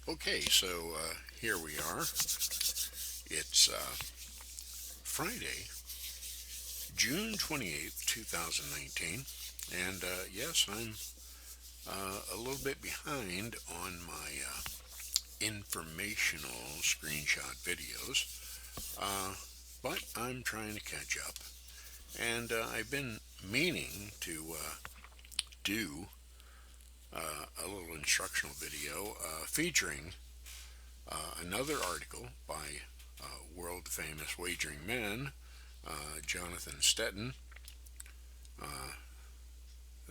Okay, so here we are. It's Friday, June 28th, 2019. And yes, I'm a little bit behind on my informational screenshot videos, uh, but I'm trying to catch up. And I've been meaning to do a little instructional video featuring another article by world famous wagering man Jonathan Stettin. Uh,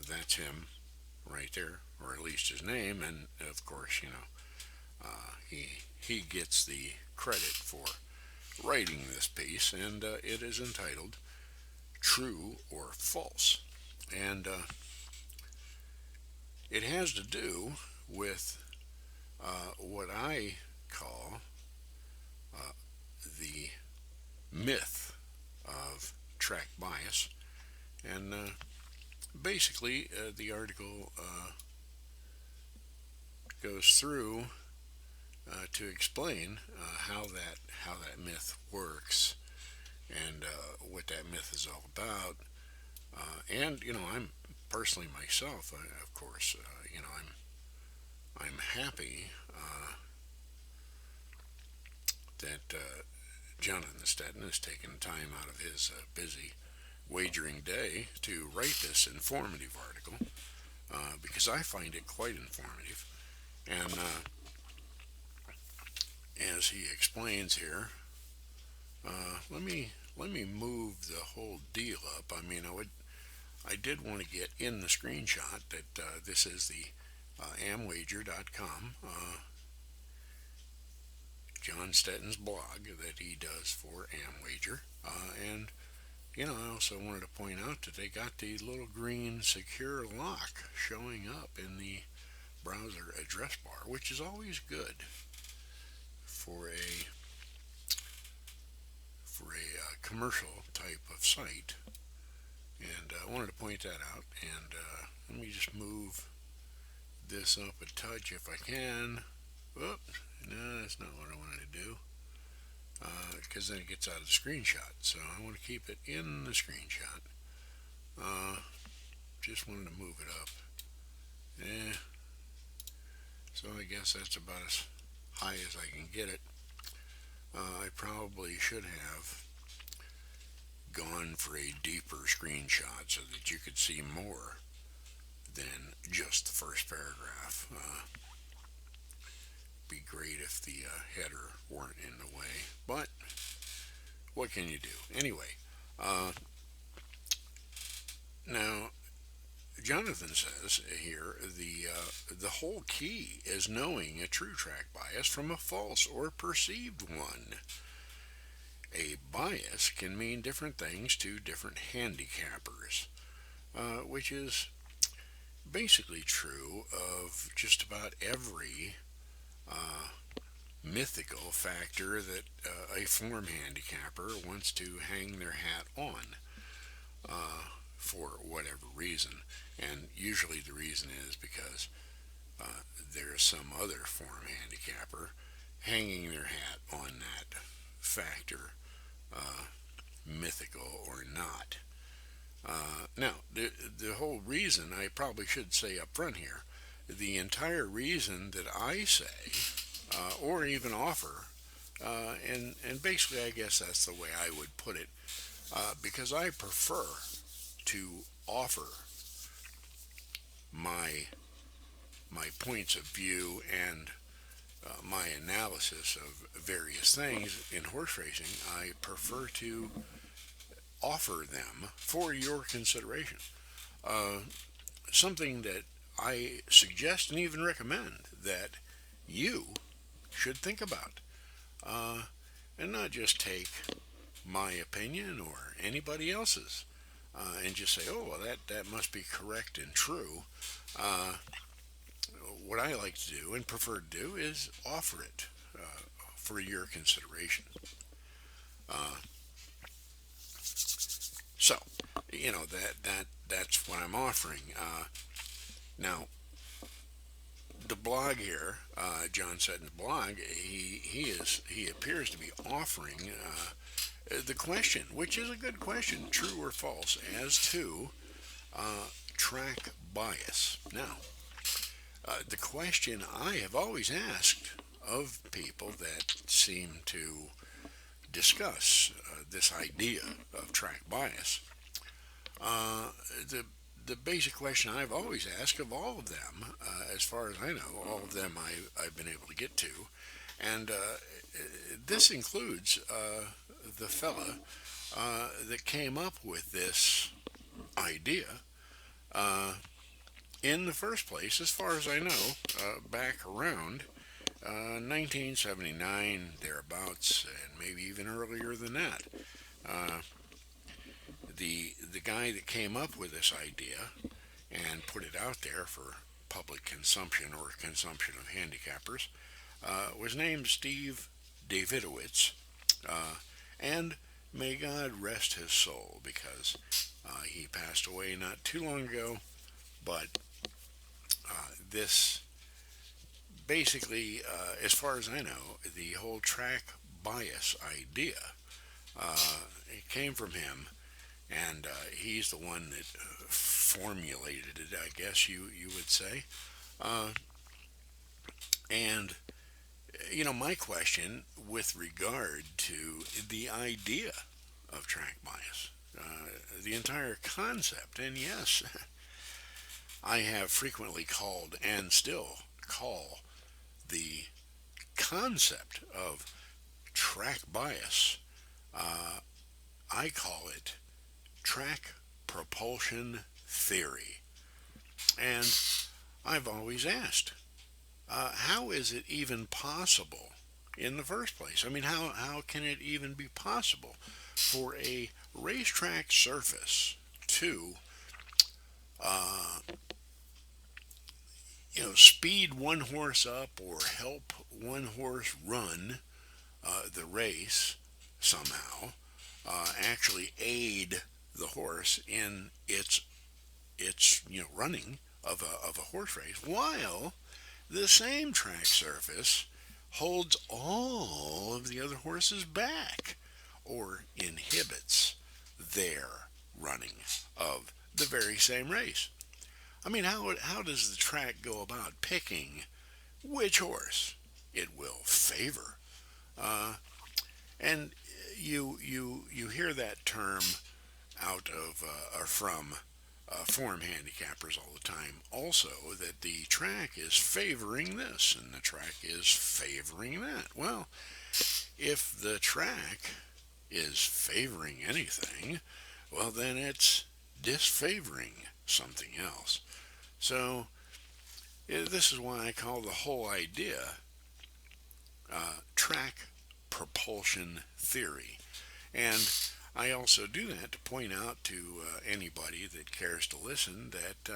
that's him right there, or at least his name, and of course, he gets the credit for writing this piece, and it is entitled "True or False," and it has to do with what I call uh, the myth of track bias, and basically the article goes through to explain how that myth works and what that myth is all about. And I'm personally myself, of course, I'm happy that Jonathan Stettin has taken time out of his busy wagering day to write this informative article because I find it quite informative. And as he explains here, let me move the whole deal up. I did want to get in the screenshot that this is the amwager.com, John Stetton's blog that he does for Amwager, and I also wanted to point out that they got the little green secure lock showing up in the browser address bar, which is always good for a commercial type of site. And I wanted to point that out. And let me just move this up a touch if I can. Whoops, no, that's not what I wanted to do. Because then it gets out of the screenshot. So I want to keep it in the screenshot. Uh, just wanted to move it up. Eh, so I guess that's about as high as I can get it. I probably should have gone for a deeper screenshot so that you could see more than just the first paragraph. Be great if the header weren't in the way, but what can you do? Anyway, uh, now Jonathan says here the whole key is knowing a true track bias from a false or perceived one. A bias can mean different things to different handicappers, which is basically true of just about every uh, mythical factor that a form handicapper wants to hang their hat on for whatever reason. And usually the reason is because there's some other form handicapper hanging their hat on that factor, uh, mythical or not. Now, the whole reason, I probably should say up front here, the entire reason that I say, or even offer, and basically I guess that's the way I would put it, because I prefer to offer my my points of view and my analysis of various things in horse racing. I prefer to offer them for your consideration. Uh, Something that I suggest and even recommend that you should think about, uh, and not just take my opinion or anybody else's and just say, "Oh, well, that must be correct and true." Uh, what I like to do and prefer to do is offer it for your consideration. Uh, so, that's what I'm offering. Now, the blog here, John said in the blog, he appears to be offering the question, which is a good question, true or false, as to track bias. Now, the question I have always asked of people that seem to discuss this idea of track bias, uh, the the basic question I've always asked of all of them, as far as I know, all of them I've been able to get to, and this includes the fella that came up with this idea uh, in the first place, as far as I know, back around 1979, thereabouts, and maybe even earlier than that. Uh, the guy that came up with this idea and put it out there for public consumption or consumption of handicappers was named Steve Davidowitz, uh, and may God rest his soul because he passed away not too long ago. But this basically, as far as I know, the whole track bias idea, it came from him, and he's the one that formulated it, I guess you would say. Uh, and my question with regard to the idea of track bias, the entire concept, and yes, I have frequently called and still call the concept of track bias, uh, I call it track propulsion theory. And I've always asked, how is it even possible in the first place? I mean, how can it even be possible for a racetrack surface to, uh, speed one horse up or help one horse run the race somehow, actually aid the horse in its running of a horse race, while the same track surface holds all of the other horses back or inhibits their running of the very same race. I mean, how does the track go about picking which horse it will favor? Uh, and you hear that term out of or from form handicappers all the time. Also, that the track is favoring this and the track is favoring that. Well, if the track is favoring anything, well, then it's disfavoring something else. So, this is why I call the whole idea track propulsion theory. And I also do that to point out to anybody that cares to listen that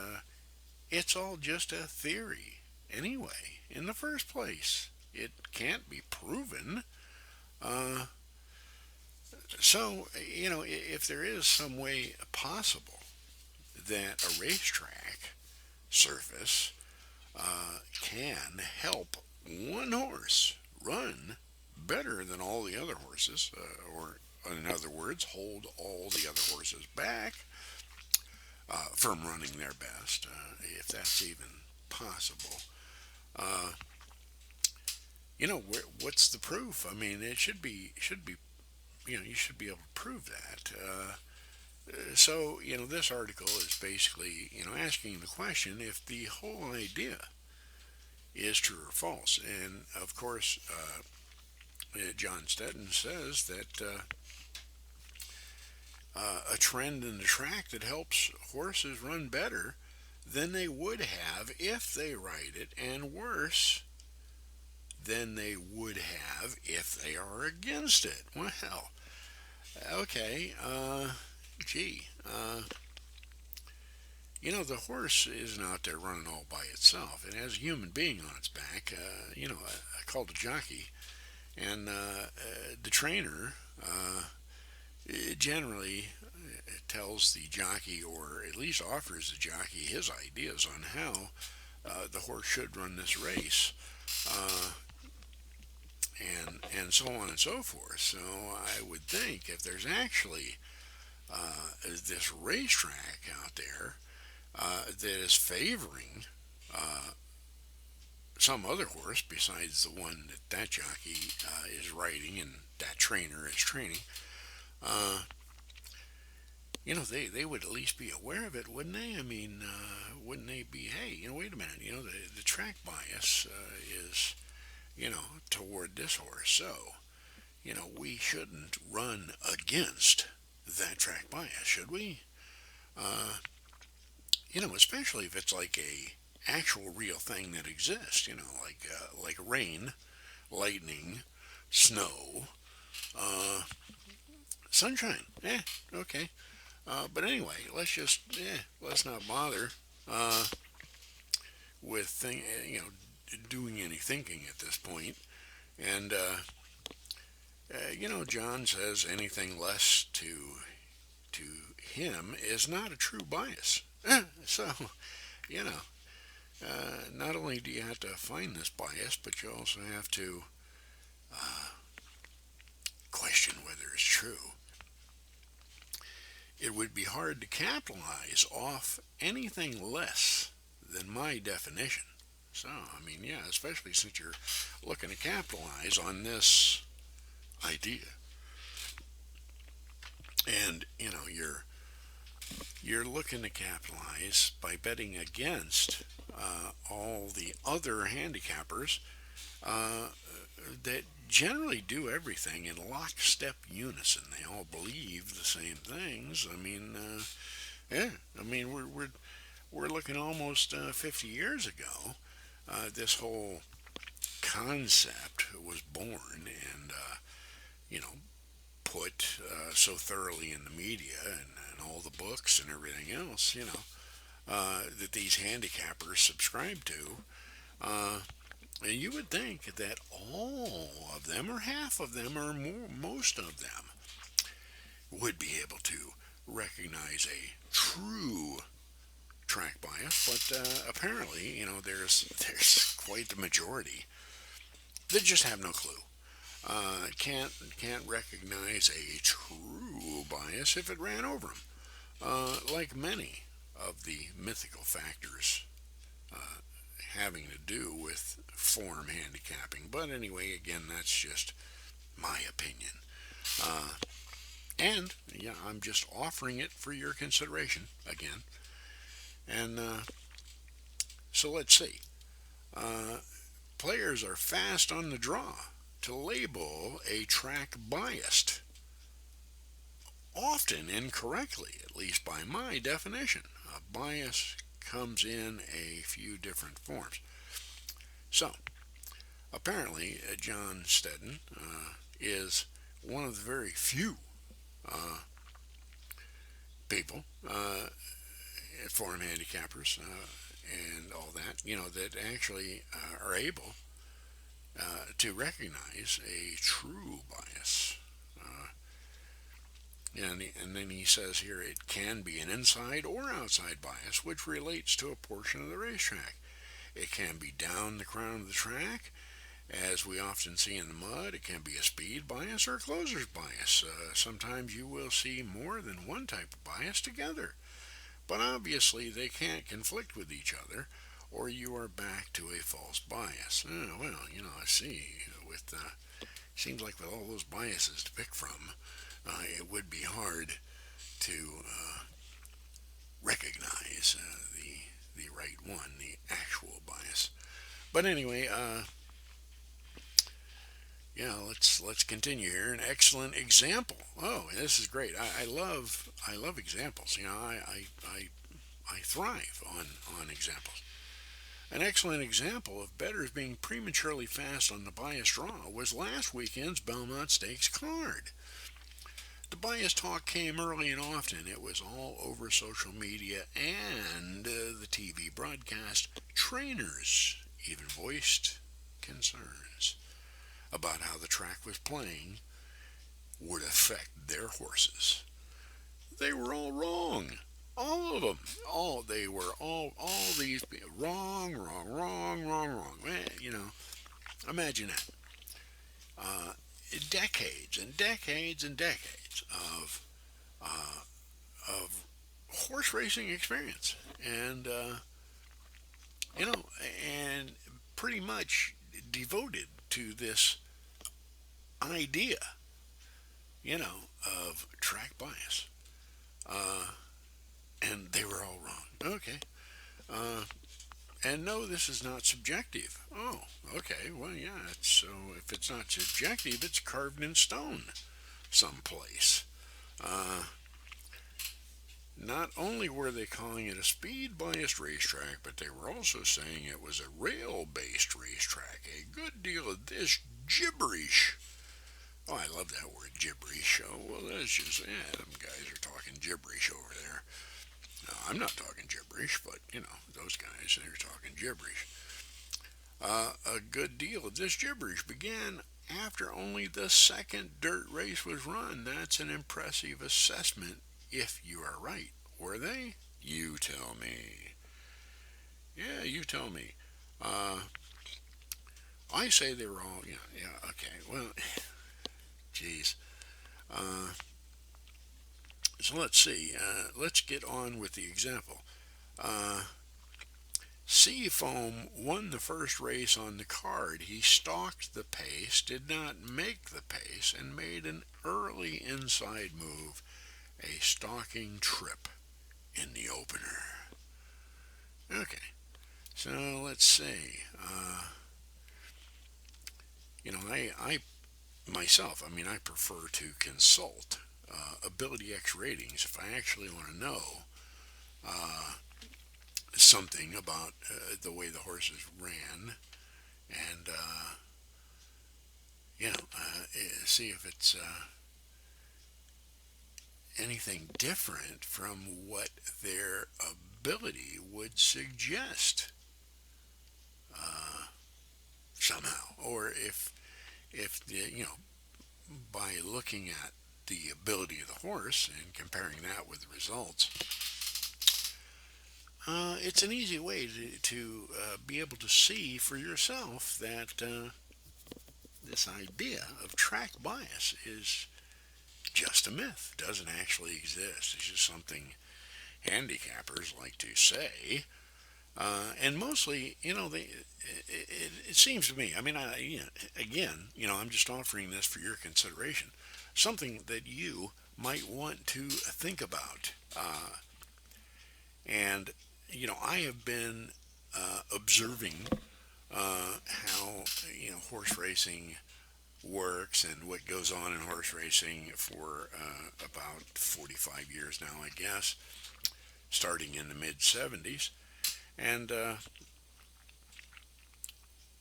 it's all just a theory anyway, in the first place. It can't be proven. Uh, so, if there is some way possible that a racetrack surface can help one horse run better than all the other horses, or in other words, hold all the other horses back from running their best, if that's even possible. Uh, what's the proof? I mean, it should be you should be able to prove that. So, this article is basically asking the question if the whole idea is true or false. And of course, John Stetton says that a trend in the track that helps horses run better than they would have if they ride it, and worse than they would have if they are against it. Well, okay, gee, the horse isn't out there running all by itself. It has a human being on its back, I called a jockey, and the trainer generally tells the jockey, or at least offers the jockey his ideas on how the horse should run this race, uh, and so on and so forth. So I would think if there's actually this racetrack out there that is favoring some other horse besides the one that jockey is riding and that trainer is training, uh, they would at least be aware of it, wouldn't they? I mean, wouldn't they be, hey, wait a minute, the track bias is, toward this horse, so, we shouldn't run against that track bias, should we? Uh, especially if it's like a actual real thing that exists, like rain, lightning, snow, uh, sunshine. Okay. But anyway, let's not bother uh, with doing any thinking at this point. And John says anything less to him is not a true bias. So you know, not only do you have to find this bias, but you also have to uh, question whether it's true. It would be hard to capitalize off anything less than my definition. So, I mean, yeah, especially since you're looking to capitalize on this idea. And, you're looking to capitalize by betting against all the other handicappers uh, that generally do everything in lockstep unison. They all believe the same things. I mean, yeah. I mean, we're looking almost 50 years ago. This whole concept was born and you know put so thoroughly in the media and all the books and everything else. That these handicappers subscribe to. Uh, and you would think that all of them, or half of them, or more, most of them, would be able to recognize a true track bias, but apparently, there's quite the majority that just have no clue. Can't recognize a true bias if it ran over them. Like many of the mythical factors uh, having to do with form handicapping. But anyway, again, that's just my opinion. Uh, and yeah, I'm just offering it for your consideration again. And so let's see. Uh, Players are fast on the draw to label a track biased, often incorrectly, at least by my definition. A bias comes in a few different forms. So, apparently, John Stetten is one of the very few uh, people, foreign handicappers, and all that, that actually are able to recognize a true bias. Uh, and then he says here it can be an inside or outside bias, which relates to a portion of the racetrack. It can be down the crown of the track, as we often see in the mud. It can be a speed bias or a closer's bias. Sometimes you will see more than one type of bias together. But obviously, they can't conflict with each other, or you are back to a false bias. Well, I see. Seems like with all those biases to pick from, it would be hard to recognize the right one, the actual bias. But anyway, yeah, let's continue here. An excellent example. Oh, this is great. I love examples. I thrive on examples. An excellent example of bettors being prematurely fast on the bias draw was last weekend's Belmont Stakes card. The bias talk came early and often. It was all over social media and the TV broadcast. Trainers even voiced concerns about how the track was playing would affect their horses. They were all wrong. All of them. All they were all these wrong, wrong, wrong, wrong, wrong. Imagine that. Uh, Decades and decades and decades uh, of horse racing experience, and you know, and pretty much devoted to this idea, of track bias. Uh, and they were all wrong. Okay. Uh, and no, this is not subjective. Oh, okay. Well, yeah. So if it's not subjective, it's carved in stone someplace. Uh, Not only were they calling it a speed biased racetrack, but they were also saying it was a rail based racetrack. A good deal of this gibberish. Oh, I love that word, gibberish. Oh, well, that's just, yeah, them guys are talking gibberish over there. No, I'm not talking gibberish, but, those guys, they're talking gibberish. A good deal of this gibberish began after only the second dirt race was run. That's an impressive assessment if you are right. Were they? You tell me. Yeah, you tell me. Uh, I say they were all, yeah, okay. Well, geez. Uh, so let's see. Let's get on with the example. Uh, Seafoam won the first race on the card. He stalked the pace, did not make the pace, and made an early inside move, a stalking trip in the opener. Okay, so let's see. I myself, I prefer to consult Ability X ratings if I actually want to know uh, something about the way the horses ran, and see if it's anything different from what their ability would suggest somehow, or if by looking at the ability of the horse and comparing that with the results, it's an easy way to be able to see for yourself that this idea of track bias is just a myth, doesn't actually exist. It's just something handicappers like to say. And mostly, it seems to me, again, I'm just offering this for your consideration, something that you might want to think about. And, I have been observing how, horse racing works and what goes on in horse racing for about 45 years now, I guess, starting in the mid 70s. And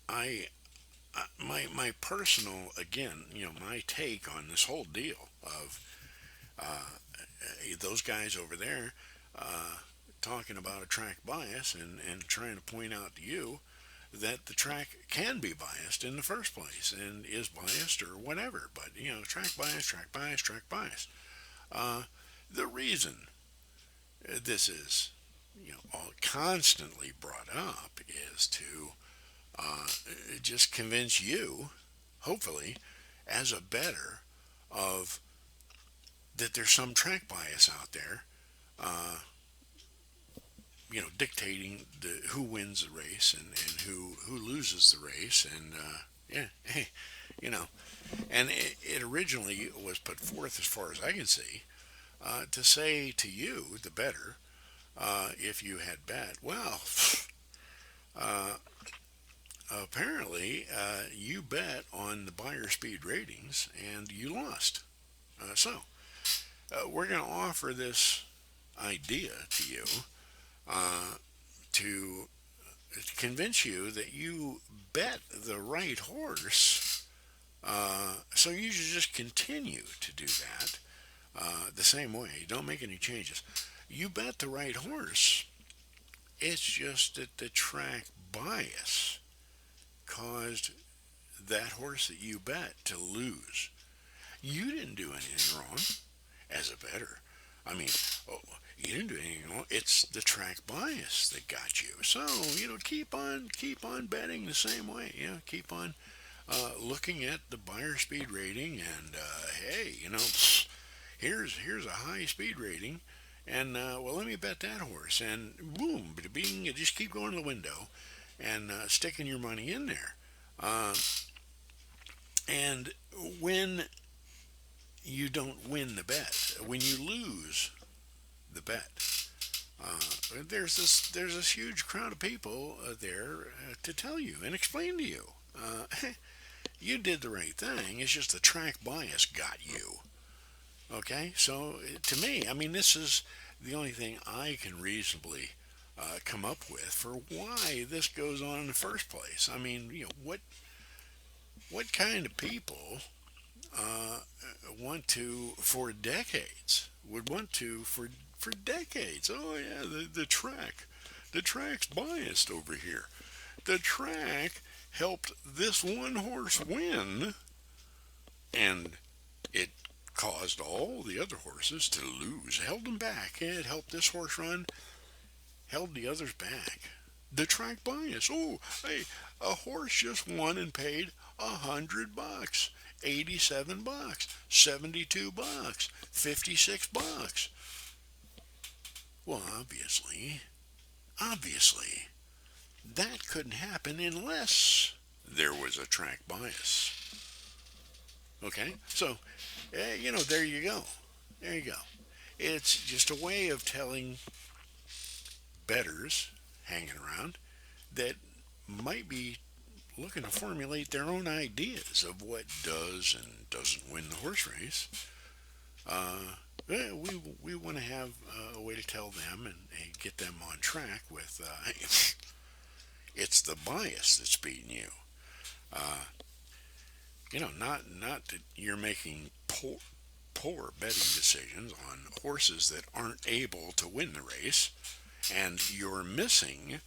I, my personal, again, my take on this whole deal of those guys over there talking about a track bias and trying to point out to you that the track can be biased in the first place and is biased or whatever. But, track bias, track bias, track bias. Uh, the reason this is, all constantly brought up is to uh, just convince you, hopefully, as a bettor, of that there's some track bias out there, uh, dictating who wins the race and who loses the race, and yeah, hey, you know, and it originally was put forth, as far as I can see, to say to you, the bettor, if you had bet, well, uh, apparently you bet on the buyer speed ratings and you lost. We're going to offer this idea to you uh, to convince you that you bet the right horse. So you should just continue to do that the same way. Don't make any changes. You bet the right horse. It's just that the track bias caused that horse that you bet to lose. You didn't do anything wrong as a bettor. I mean, oh, you didn't do anything wrong. It's the track bias that got you. So keep on betting the same way. Keep on looking at the buyer speed rating, and hey, here's a high speed rating, and well, let me bet that horse, and boom, bada bing, you just keep going to the window, and sticking your money in there. Uh, and when you don't win the bet, when you lose the bet, there's this huge crowd of people there to tell you and explain to you. You did the right thing. It's just the track bias got you. Okay, so to me, I mean, this is the only thing I can reasonably come up with for why this goes on in the first place. I mean, what kind of people uh, want to for decades would want to for decades? Oh yeah, the track's biased over here. The track helped this one horse win, and it caused all the other horses to lose, held them back. It helped this horse run, held the others back. The track bias. Oh, hey, a horse just won and paid $100, $87, $72, $56. Well, obviously, that couldn't happen unless there was a track bias. Okay, so there you go. There you go. It's just a way of telling betters hanging around that might be looking to formulate their own ideas of what does and doesn't win the horse race. We want to have a way to tell them and get them on track with it's the bias that's beating you. Uh, not that you're making poor betting decisions on horses that aren't able to win the race, and you're missing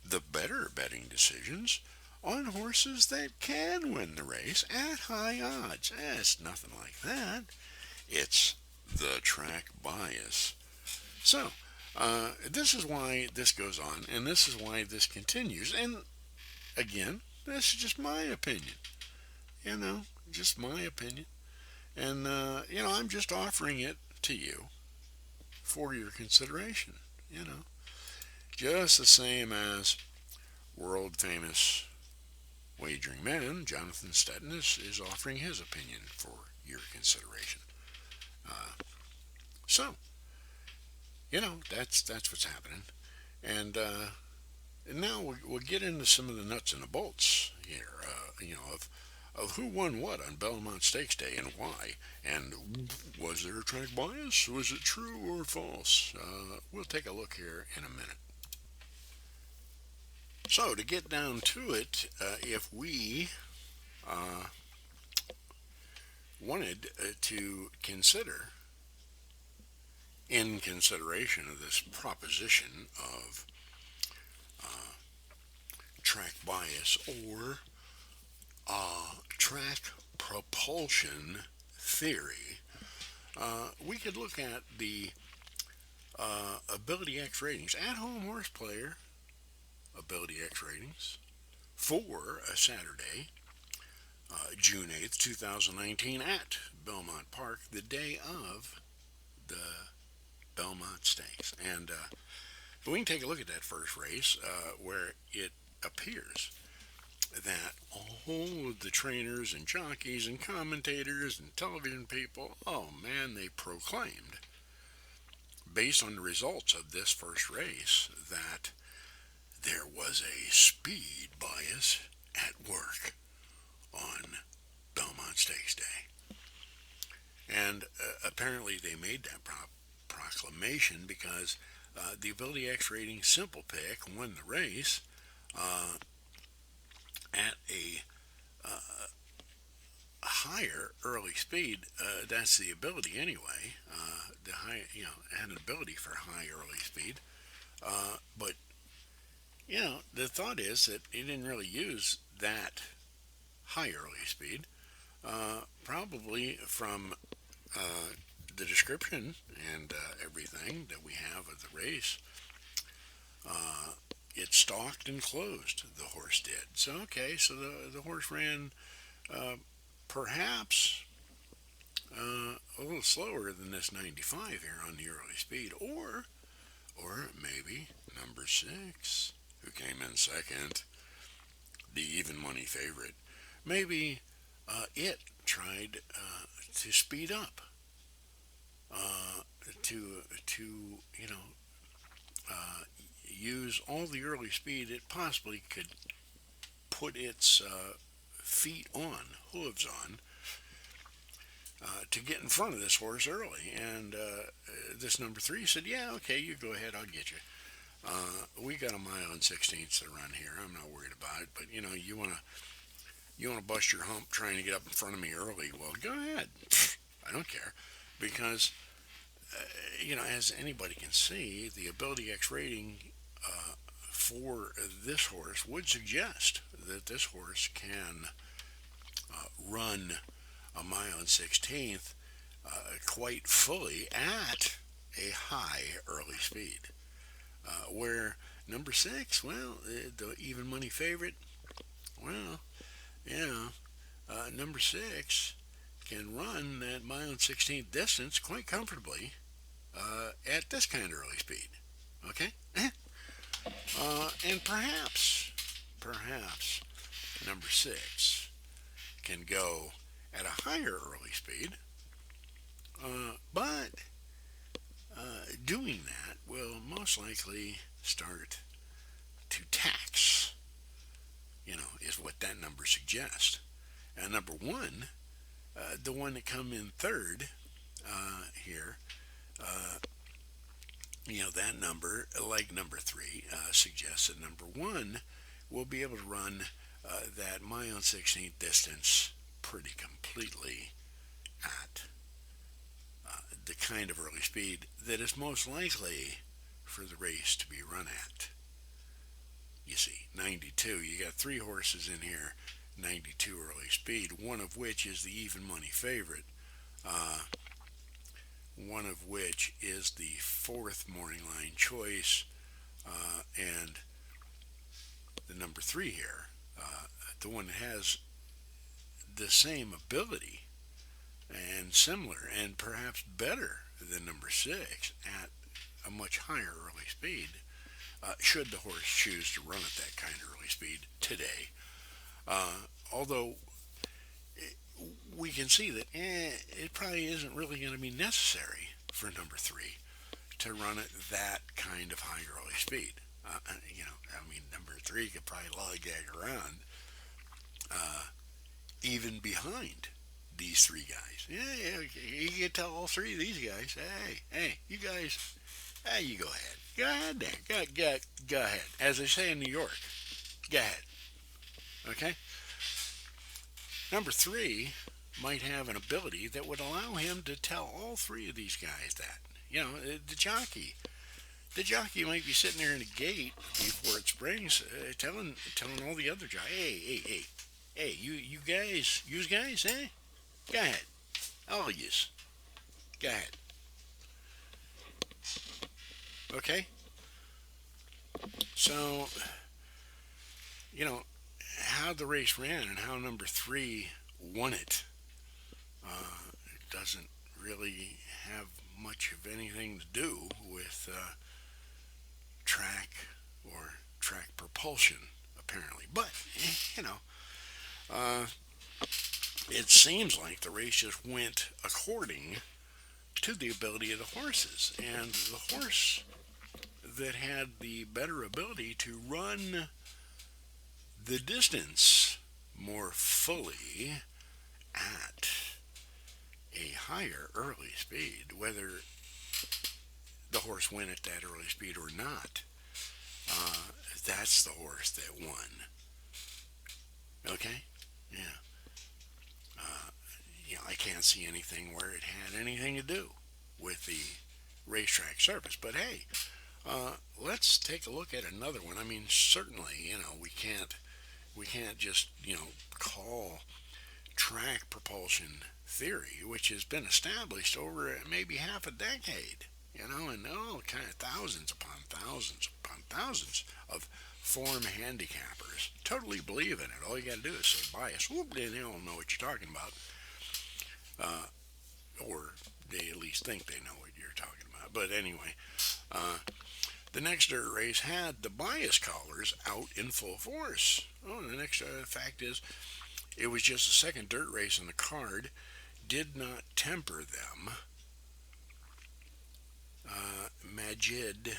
the better betting decisions on horses that can win the race at high odds. It's nothing like that. It's the track bias. So, this is why this goes on, and this is why this continues. And again, this is just my opinion. You know, just my opinion. And, I'm just offering it to you for your consideration. You know, just the same as world famous wagering man Jonathan Stetton is offering his opinion for your consideration. Uh, so, that's what's happening. And now we'll get into some of the nuts and the bolts here, of who won what on Belmont Stakes Day and why. And was there a track bias? Was it true or false? We'll take a look here in a minute. So, to get down to it, if we uh, wanted to consider, in consideration of this proposition of track bias or track propulsion theory, we could look at the Ability X ratings, at home horse player Ability X ratings for a Saturday, June 8th, 2019, at Belmont Park, the day of the Belmont Stakes. And but we can take a look at that first race where it appears that all of the trainers and jockeys and commentators and television people, oh man, they proclaimed, based on the results of this first race, that there was a speed bias at work on Belmont Stakes Day. And apparently they made that proclamation because the Ability X rating simple pick won the race at a higher early speed. That's the ability anyway. The high, had an ability for high early speed. But the thought is that he didn't really use that high early speed. Probably from the description and everything that we have of the race, it stalked and closed. The horse did. So okay, so the horse ran uh, perhaps a little slower than this 95 here on the early speed, or maybe number six, who came in second, the even money favorite. Maybe it tried to speed up, to uh, use all the early speed it possibly could put its feet on, hooves on, to get in front of this horse early. And this number three said, "Yeah, okay, you go ahead, I'll get you. We got a mile and 16ths to run here. I'm not worried about it. But you wanna bust your hump trying to get up in front of me early? Well, go ahead. I don't care, because as anybody can see, the Ability X rating for this horse would suggest that this horse can run a mile and 16th quite fully at a high early speed. Where number six, well, the even money favorite, well, yeah, number six can run that mile and 16th distance quite comfortably at this kind of early speed. Okay? And perhaps number six can go at a higher early speed, but doing that will most likely start to tax, is what that number suggests. And number one, the one that come in third here, uh, that number, like number three, suggests that number one will be able to run that mile and 16th distance pretty completely at the kind of early speed that is most likely for the race to be run at. You see, 92, you got three horses in here, 92 early speed, one of which is the even money favorite, uh, one of which is the fourth morning line choice, and the number three here, the one that has the same ability and similar and perhaps better than number six at a much higher early speed, should the horse choose to run at that kind of early speed today. Although we can see that it probably isn't really going to be necessary for number three to run at that kind of high early speed. Number three could probably lollygag around even behind these three guys. Yeah, you can tell all three of these guys, hey, you guys, hey, you go ahead. Go ahead there. Go ahead. As they say in New York, go ahead. Okay? Number three might have an ability that would allow him to tell all three of these guys that. The jockey might be sitting there in the gate before it springs, telling all the other jockeys, hey, you guys, go ahead, all yous, go ahead. Okay, so how the race ran and how number three won it doesn't really have much of anything to do with track or track propulsion, apparently. But uh, it seems like the race just went according to the ability of the horses, and the horse that had the better ability to run the distance more fully at a higher early speed, whether the horse went at that early speed or not, that's the horse that won. Okay? Yeah. I can't see anything where it had anything to do with the racetrack surface. But hey, let's take a look at another one. I mean, certainly, we can't just call track propulsion theory, which has been established over maybe half a decade, and all kind of thousands upon thousands upon thousands of form handicappers totally believe in it. All you got to do is say bias, whoop, they don't know what you're talking about, or they at least think they know what you're talking about. But anyway, the next dirt race had the bias collars out in full force. Oh, the next fact is, it was just the second dirt race, and the card did not temper them. Majid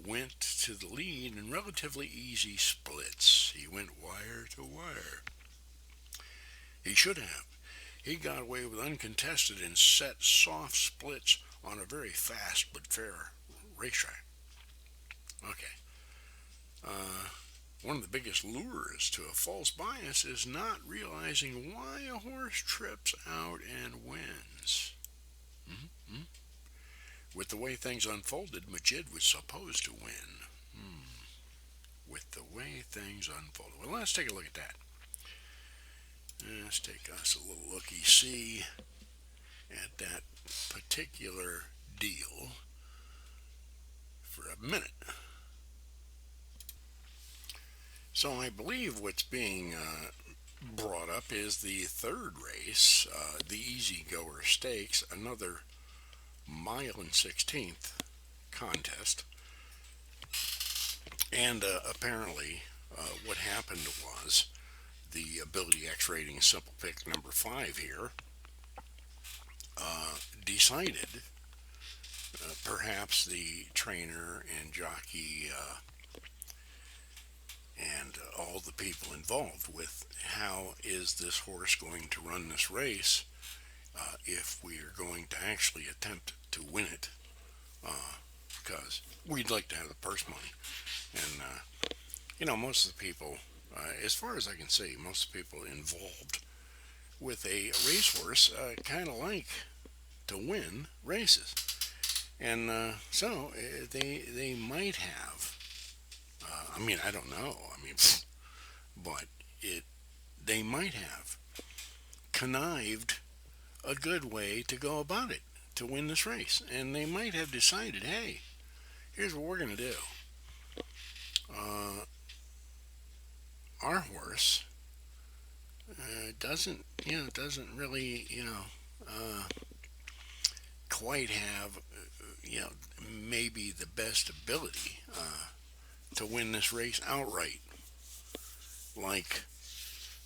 went to the lead in relatively easy splits. He went wire to wire. He should have. He got away with uncontested and set soft splits on a very fast but fair racetrack. Okay. One of the biggest lures to a false bias is not realizing why a horse trips out and wins. Mm-hmm. With the way things unfolded, Majid was supposed to win. With the way things unfolded. Well, let's take a look at that. Let's take us a little looky-see at that particular deal for a minute. So I believe what's being brought up is the third race, the Easy Goer Stakes, another mile and 16th contest. And apparently what happened was the Ability X Rating Simple Pick number 5 here decided, perhaps the trainer and jockey and all the people involved with how is this horse going to run this race if we are going to actually attempt to win it, because we'd like to have the purse money. And most of the people, as far as I can see, most of the people involved with a racehorse kind of like to win races. And so they might have, I don't know, but they might have connived a good way to go about it to win this race. And they might have decided, hey, here's what we're going to do. Our horse doesn't really, quite have, maybe the best ability to win this race outright. Like,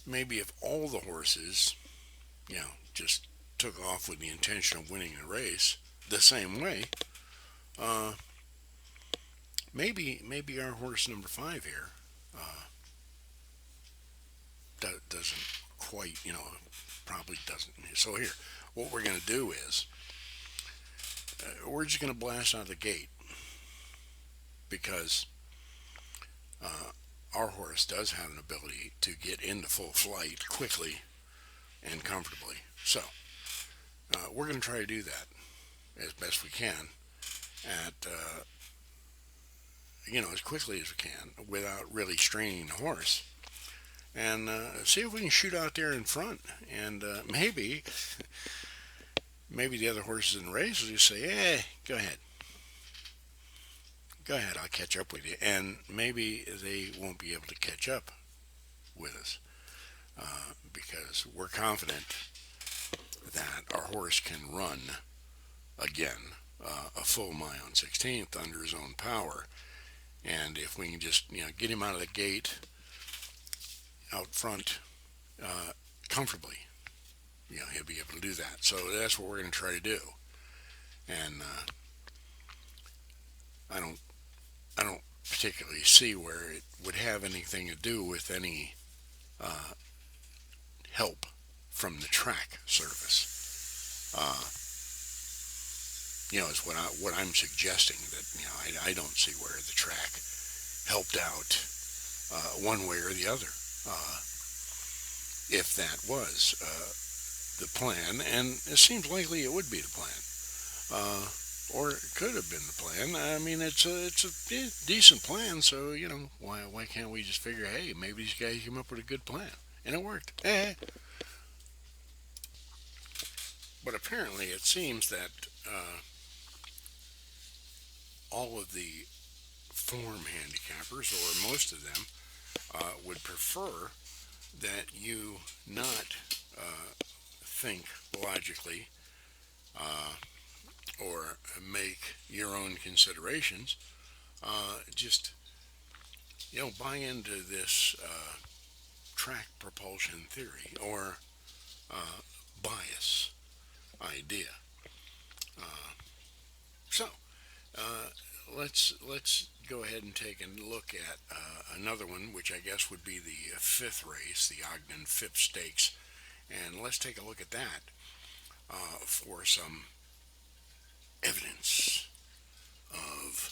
maybe if all the horses, just took off with the intention of winning the race the same way, maybe our horse number 5 here doesn't quite, probably doesn't. So here, what we're going to do is we're just going to blast out of the gate, because our horse does have an ability to get into full flight quickly and comfortably. So we're going to try to do that as best we can at as quickly as we can without really straining the horse, and see if we can shoot out there in front. And maybe the other horses in the race will just say, "Hey, go ahead, I'll catch up with you." And maybe they won't be able to catch up with us because we're confident that our horse can run again a full mile and 16th under his own power. And if we can just get him out of the gate out front comfortably, he'll be able to do that. So that's what we're going to try to do. And I don't particularly see where it would have anything to do with any help from the track service. Is what I'm suggesting, that I don't see where the track helped out one way or the other, if that was the plan, and it seems likely it would be the plan, or it could have been the plan. It's a decent plan, so why can't we just figure, hey, maybe these guys came up with a good plan and it worked. But apparently, it seems that all of the form handicappers, or most of them, would prefer that you not think logically or make your own considerations. Just buy into this track propulsion theory or bias idea. So uh, let's go ahead and take a look at another one, which I guess would be the fifth race, the Ogden Phipps Stakes, and let's take a look at that for some evidence of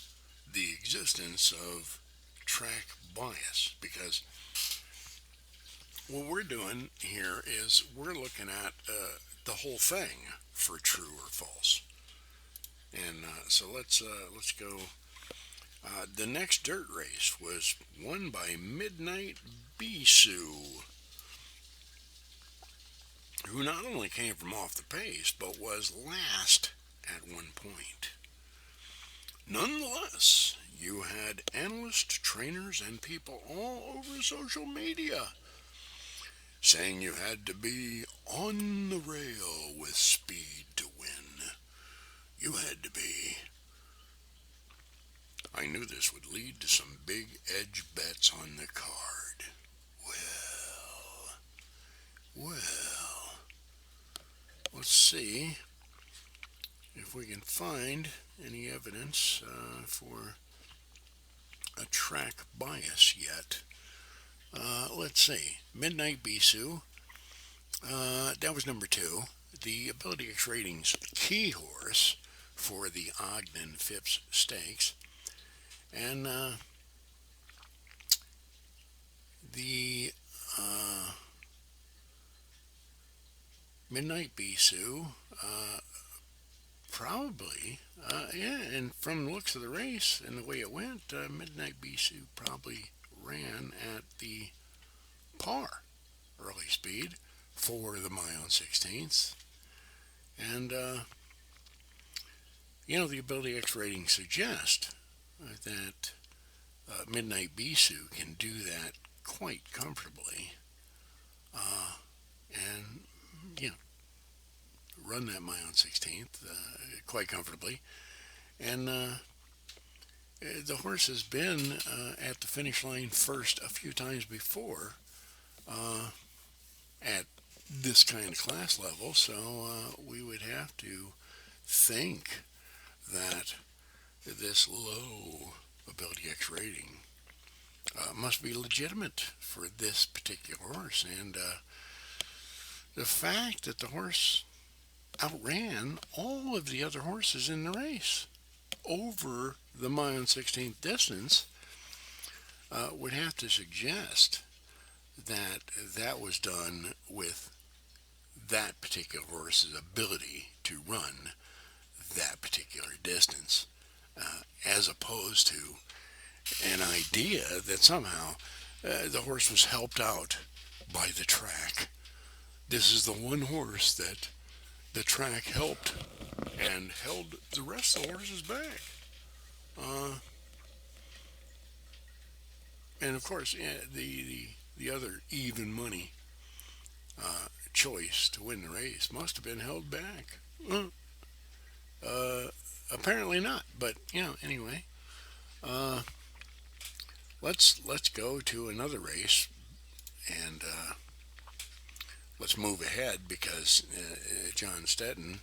the existence of track bias. Because what we're doing here is we're looking at the whole thing for true or false. And so let's go. The next dirt race was won by Midnight Bisou, who not only came from off the pace, but was last at one point. Nonetheless, you had analysts, trainers, and people all over social media saying you had to be on the rail with speed to win. You had to be. I knew this would lead to some big edge bets on the card. Well, let's see if we can find any evidence for a track bias yet. Let's see. Midnight Bisou, that was number 2. The Ability X Ratings key horse for the Ogden Phipps Stakes. And the Midnight Bisou, probably, yeah, and from the looks of the race and the way it went, Midnight Bisou probably ran at the par early speed for the mile 16th. And, the Ability X rating suggests that Midnight Bisou can do that quite comfortably and, run that mile 16th quite comfortably. And the horse has been at the finish line first a few times before at this kind of class level, so we would have to think that this low Ability X rating must be legitimate for this particular horse. And the fact that the horse outran all of the other horses in the race over the mile and 16th distance would have to suggest that that was done with that particular horse's ability to run that particular distance, as opposed to an idea that somehow the horse was helped out by the track. This is the one horse that the track helped and held the rest of the horses back. And of course, yeah, the other even money choice to win the race must have been held back. Apparently not, but anyway. Let's go to another race and let's move ahead because John Stetton,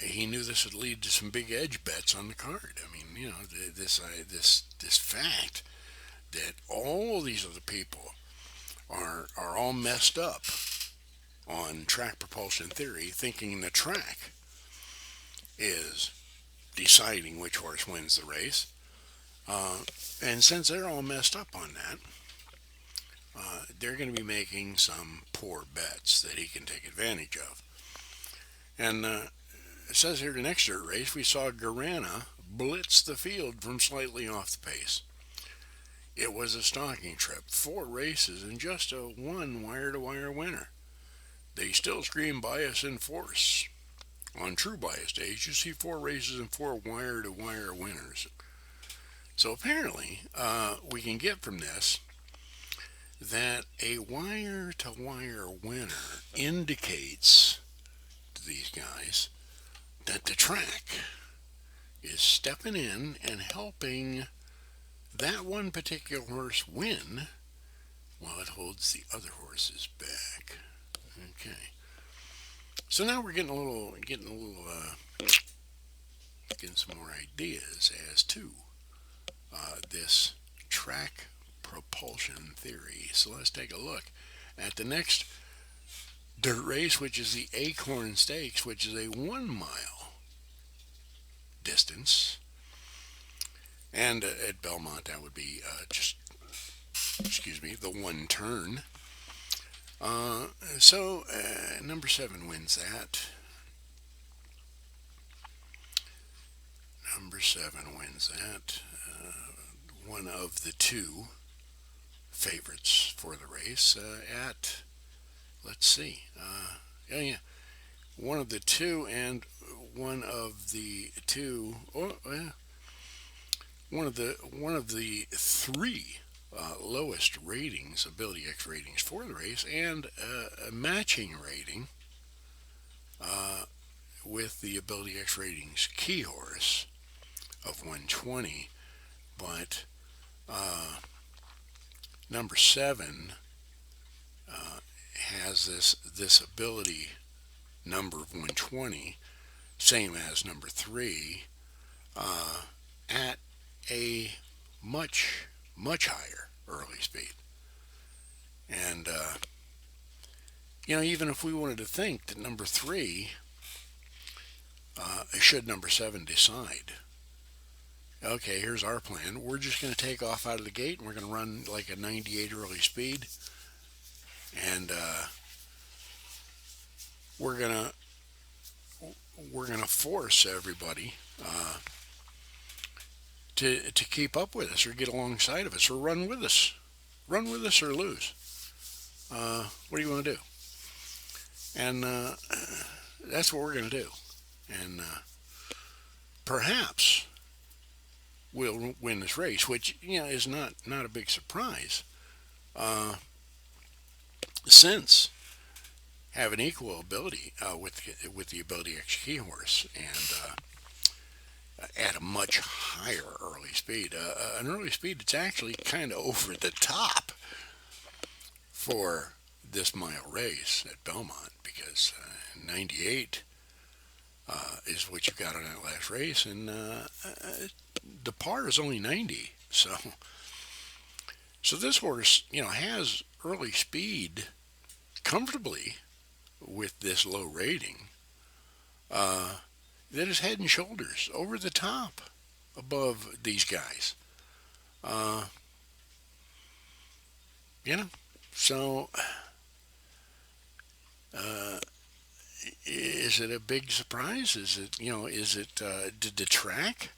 he knew this would lead to some big edge bets on the card. I mean, this fact that all these other people are all messed up on track propulsion theory, thinking the track is deciding which horse wins the race. And since they're all messed up on that, they're going to be making some poor bets that he can take advantage of. And it says here the next dirt race, we saw Garana blitz the field from slightly off the pace. It was a stocking trip, 4 races, and just a one wire-to-wire winner. They still scream bias and force. On true bias days, you see 4 races and 4 wire-to-wire winners. So apparently, we can get from this that a wire-to-wire winner indicates to these guys that the track is stepping in and helping that one particular horse win while it holds the other horses back. Okay. So now we're getting some more ideas as to this track propulsion theory. So let's take a look at the next dirt race, which is the Acorn Stakes, which is a 1 mile distance. And at Belmont, that would be the one turn. So number 7 wins that. Number 7 wins that. One of the 2 favorites for the race let's see. One of the 2 and one of the 2. One of the 3 lowest ratings, Ability X ratings for the race, and a matching rating with the Ability X ratings key horse of 120. But number 7 has this ability number of 120, same as number 3, at a much higher early speed. And even if we wanted to think that number 3 should number 7 decide, okay, here's our plan. We're just going to take off out of the gate and we're going to run like a 98 early speed, and we're gonna force everybody to keep up with us or get alongside of us or run with us or lose. What do you want to do? And that's what we're going to do. And perhaps we'll win this race, which is not a big surprise, since having equal ability with the Ability X key horse, and at a much higher early speed, an early speed that's actually kind of over the top for this mile race at Belmont, because 98 is what you got on that last race, and the par is only 90. So this horse, has early speed comfortably with this low rating, that is head and shoulders over the top above these guys. So is it a big surprise? Is it, did the track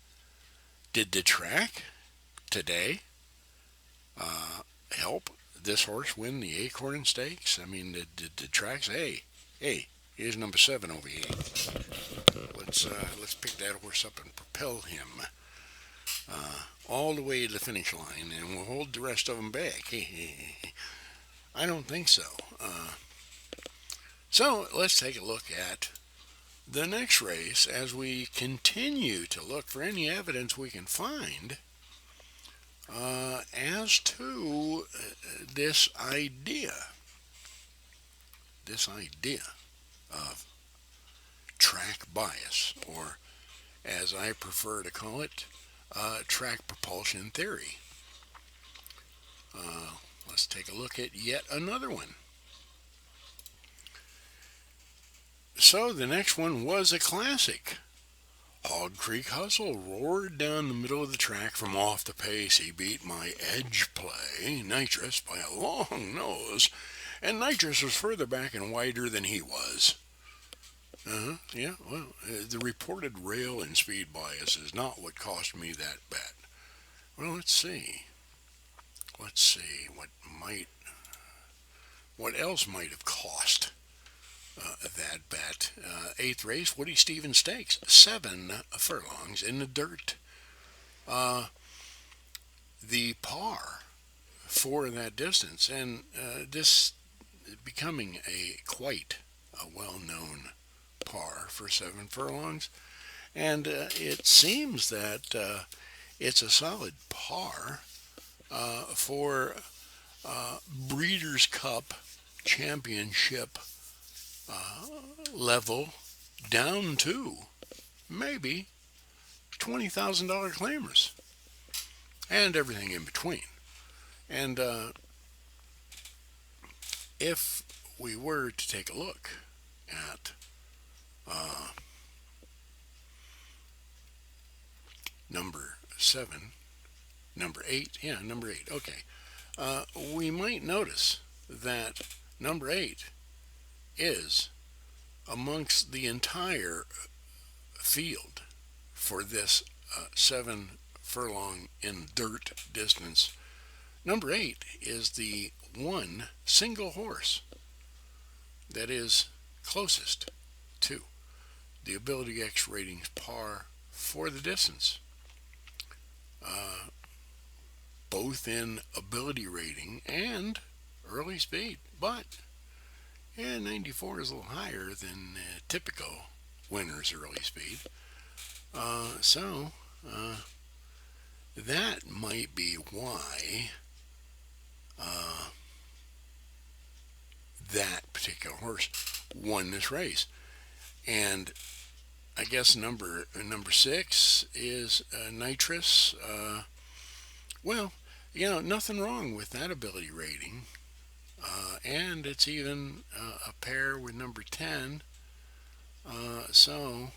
today help this horse win the Acorn Stakes? I mean, did the track say, hey, here's number 7 over here. Let's pick that horse up and propel him all the way to the finish line, and we'll hold the rest of them back. I don't think so. So let's take a look at the next race as we continue to look for any evidence we can find as to this idea of track bias, or as I prefer to call it, track propulsion theory. Let's take a look at yet another one. So the next one was a classic. Hog Creek Hustle roared down the middle of the track from off the pace. He beat my edge play, Nitrous, by a long nose, and Nitrous was further back and wider than he was. The reported rail and speed bias is not what cost me that bet. Well, let's see what else might have cost that bet. Eighth race, Woody Stevens Stakes, 7 furlongs in the dirt. The par for that distance, and this becoming a quite a well-known par for 7 furlongs, and it seems that it's a solid par for Breeders' Cup Championship level down to maybe $20,000 claimers and everything in between. And if we were to take a look at number 7, number 8, yeah, number 8, okay, we might notice that number 8 is amongst the entire field for this 7 furlong in dirt distance. Number 8 is the one single horse that is closest to the Ability X ratings par for the distance, both in ability rating and early speed. But yeah, 94 is a little higher than typical winner's early speed. So that might be why that particular horse won this race. And I guess number 6 is Nitrous. Well, nothing wrong with that ability rating. And it's even a pair with number 10. So,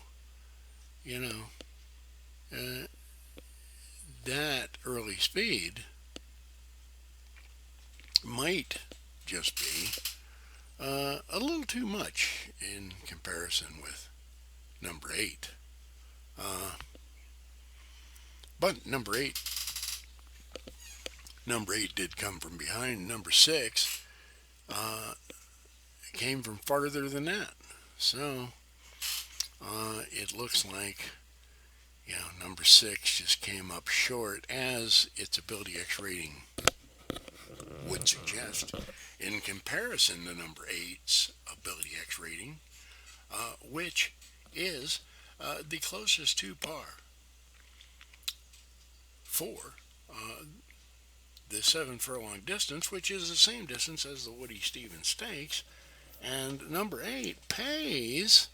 that early speed might just be a little too much in comparison with number 8. But number 8 did come from behind. Number 6 came from farther than that. So it looks like number 6 just came up short, as its Ability X rating would suggest, in comparison to number 8's Ability X rating, which is the closest to par for the 7 furlong distance, which is the same distance as the Woody Stevens Stakes. And number 8 pays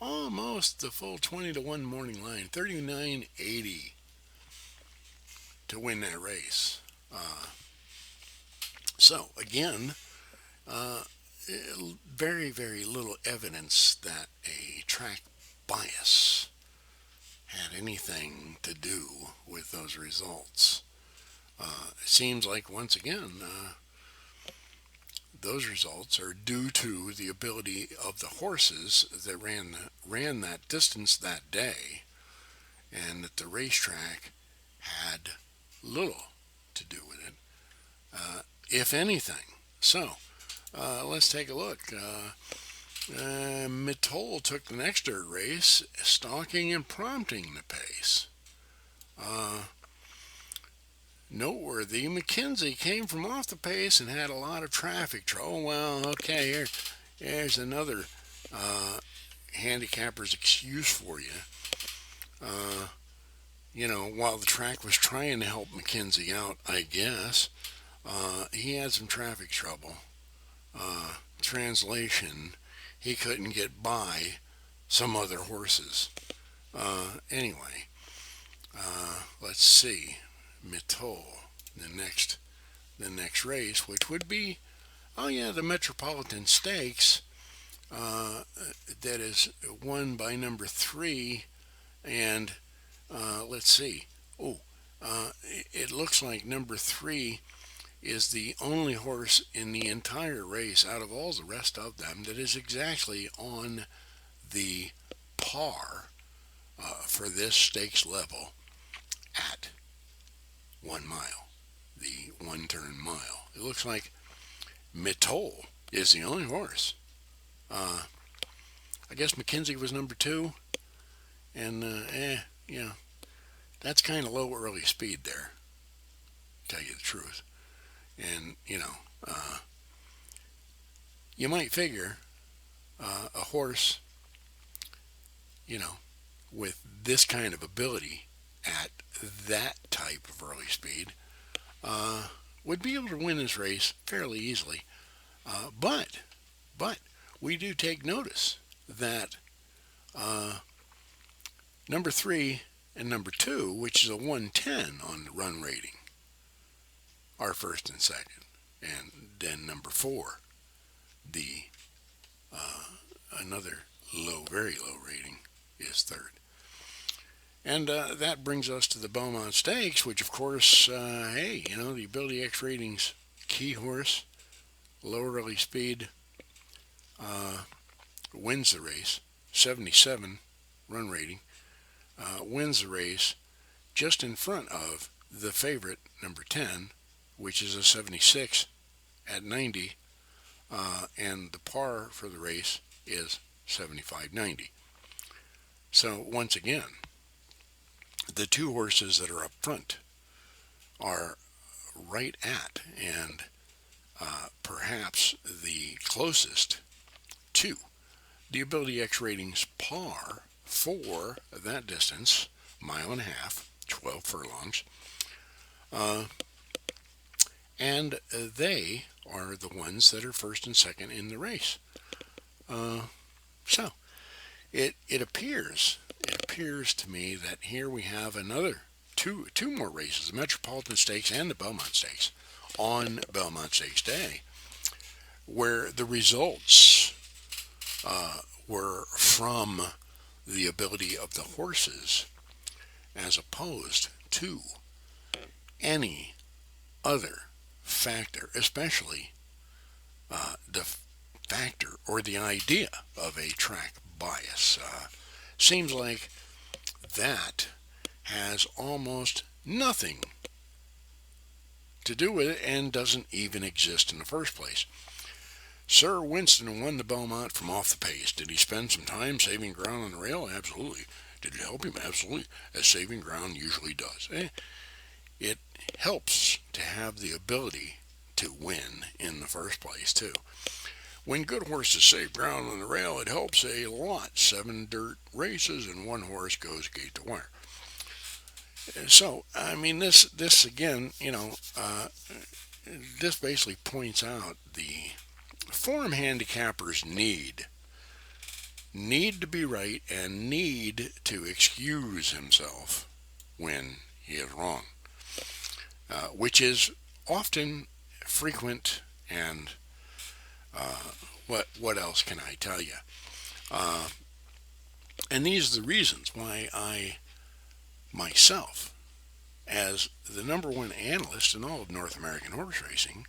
almost the full 20-1 morning line, 39.80 to win that race. So again, very, very little evidence that a track bias had anything to do with those results. It seems like, once again, those results are due to the ability of the horses that ran that distance that day, and that the racetrack had little to do with it, if anything. So let's take a look. Mitole took the next dirt race, stalking and prompting the pace. Noteworthy, McKenzie came from off the pace and had a lot of traffic trouble. Well, okay, here's another handicapper's excuse for you. While the track was trying to help McKenzie out, I guess, he had some traffic trouble. Translation, he couldn't get by some other horses. Anyway, let's see. Mitole, the next race, which would be, the Metropolitan Stakes, that is won by number 3, and let's see. It looks like number 3 is the only horse in the entire race out of all the rest of them that is exactly on the par for this stakes level at 1 mile, the 1 turn mile. It looks like Mitole is the only horse I guess McKinsey was number two, and you know, that's kind of low early speed there, to tell you the truth. And you might figure a horse, you know, with this kind of ability at that type of early speed would be able to win this race fairly easily. But we do take notice that number three and number two, which is a 110 on the run rating, are first and second, and then number four, the another low, very low rating, is third. And that brings us to the Belmont Stakes, which of course, hey, the Ability X ratings key horse, low early speed, wins the race, 77 run rating, wins the race just in front of the favorite, number 10, which is a 76 at 90, and the par for the race is 75.90. So once again, the two horses that are up front are right at and perhaps the closest to the Ability X ratings par for that distance, mile and a half, 12 furlongs. And they are the ones that are first and second in the race. So it appears to me that here we have another two more races, the Metropolitan Stakes and the Belmont Stakes, on Belmont Stakes Day, where the results were from the ability of the horses as opposed to any other factor, especially the factor or the idea of a track bias. Seems like that has almost nothing to do with it and doesn't even exist in the first place. Sir Winston won the Belmont from off the pace. Did he spend some time saving ground on the rail? Absolutely. Did it help him? Absolutely, as saving ground usually does. It helps to have the ability to win in the first place, too. When good horses save ground on the rail, it helps a lot. 7 dirt races and 1 horse goes gate to wire. So, I mean, this again, this basically points out the form handicappers need to be right and need to excuse himself when he is wrong, which is often frequent. And what else can I tell you? And these are the reasons why I myself, as the number one analyst in all of North American horse racing,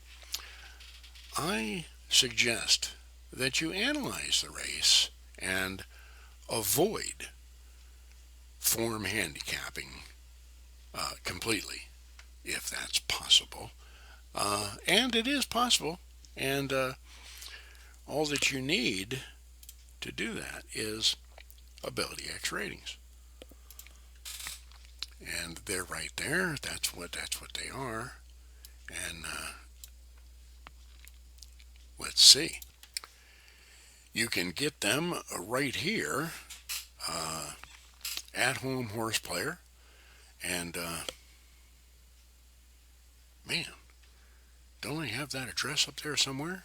I suggest that you analyze the race and avoid form handicapping completely, if that's possible. And it is possible. And all that you need to do that is Ability X ratings. And they're right there. That's what they are. And let's see. You can get them right here at AtHomeHorsePlayer. And man, don't I have that address up there somewhere?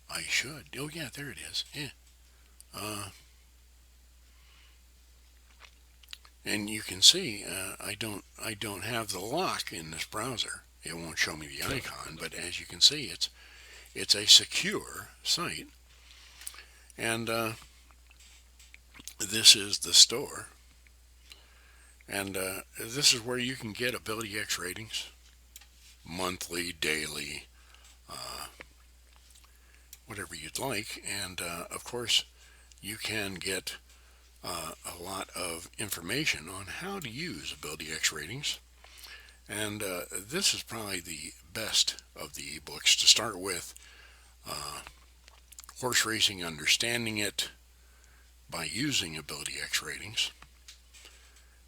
I should. Oh yeah, there it is. Yeah. And you can see I don't have the lock in this browser. It won't show me the icon, but as you can see, it's a secure site. And this is the store. And this is where you can get Ability X ratings, monthly, daily, whatever you'd like. And of course, you can get a lot of information on how to use Ability X ratings. And this is probably the best of the ebooks to start with Horse Racing Understanding It by Using AbilityX Ratings.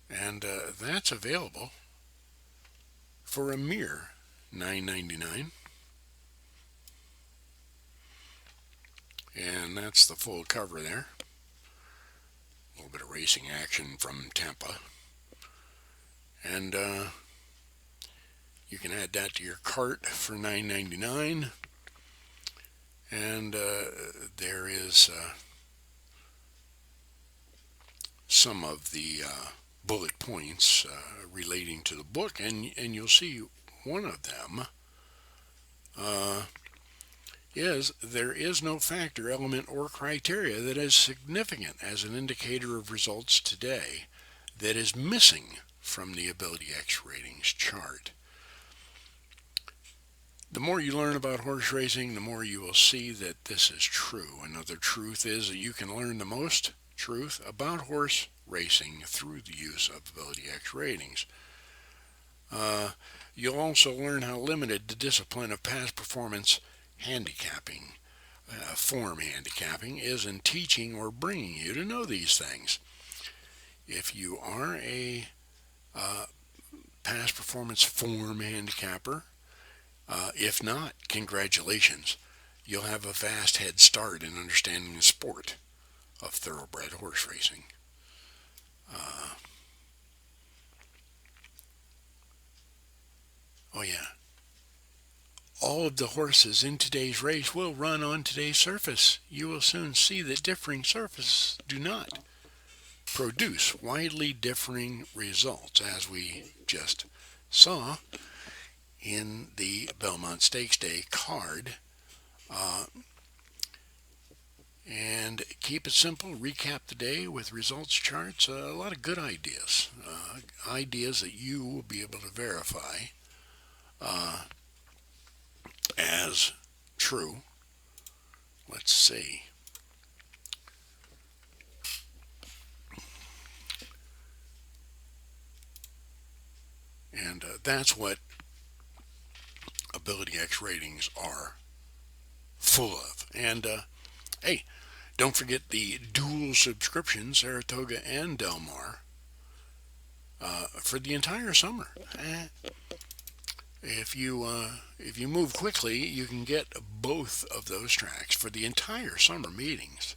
And that's available for a mere $9.99. And that's the full cover there. A little bit of racing action from Tampa. And you can add that to your cart for $9.99. And there is some of the bullet points relating to the book, and you'll see one of them is there is no factor, element, or criteria that is significant as an indicator of results today that is missing from the AbilityX ratings chart. The more you learn about horse racing, the more you will see that this is true. Another truth is that you can learn the most truth about horse racing through the use of AbilityX ratings. You'll also learn how limited the discipline of past performance handicapping, form handicapping, is in teaching or bringing you to know these things. If you are a past performance form handicapper, if not, congratulations. You'll have a vast head start in understanding the sport of thoroughbred horse racing. Oh yeah, all of the horses in today's race will run on today's surface. You will soon see that differing surfaces do not produce widely differing results, as we just saw in the Belmont Stakes Day card. And keep it simple, recap the day with results charts, a lot of good ideas, ideas that you will be able to verify as true. Let's see. And that's what AbilityX ratings are full of. And hey, don't forget the dual subscription, Saratoga and Del Mar, for the entire summer. If you move quickly, you can get both of those tracks for the entire summer meetings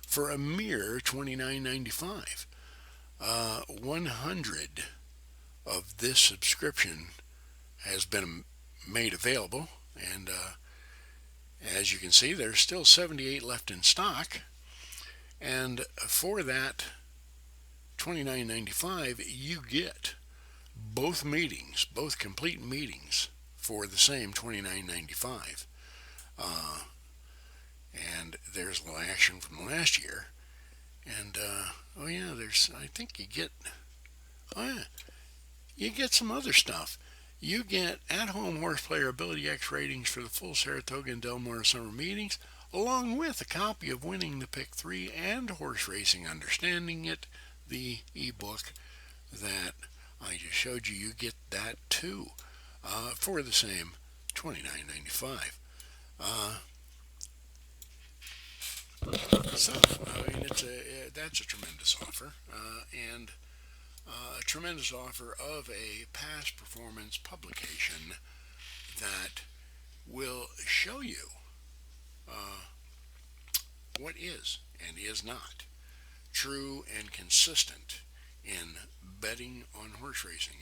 for a mere $29.95. 100 of this subscription has been made available, and as you can see, there's still 78 left in stock. And for that $29.95, you get both meetings, both complete meetings, for the same $29.95. And there's a little action from last year. And oh yeah, I think you get some other stuff. You get AtHomeHorsePlayer AbilityX ratings for the full Saratoga and Del Mar summer meetings, along with a copy of Winning the Pick 3 and Horse Racing Understanding It, the ebook that I just showed you. You get that too for the same $29.95. So I mean, that's a tremendous offer, and a tremendous offer of a past performance publication that will show you what is and is not true and consistent in betting on horse racing.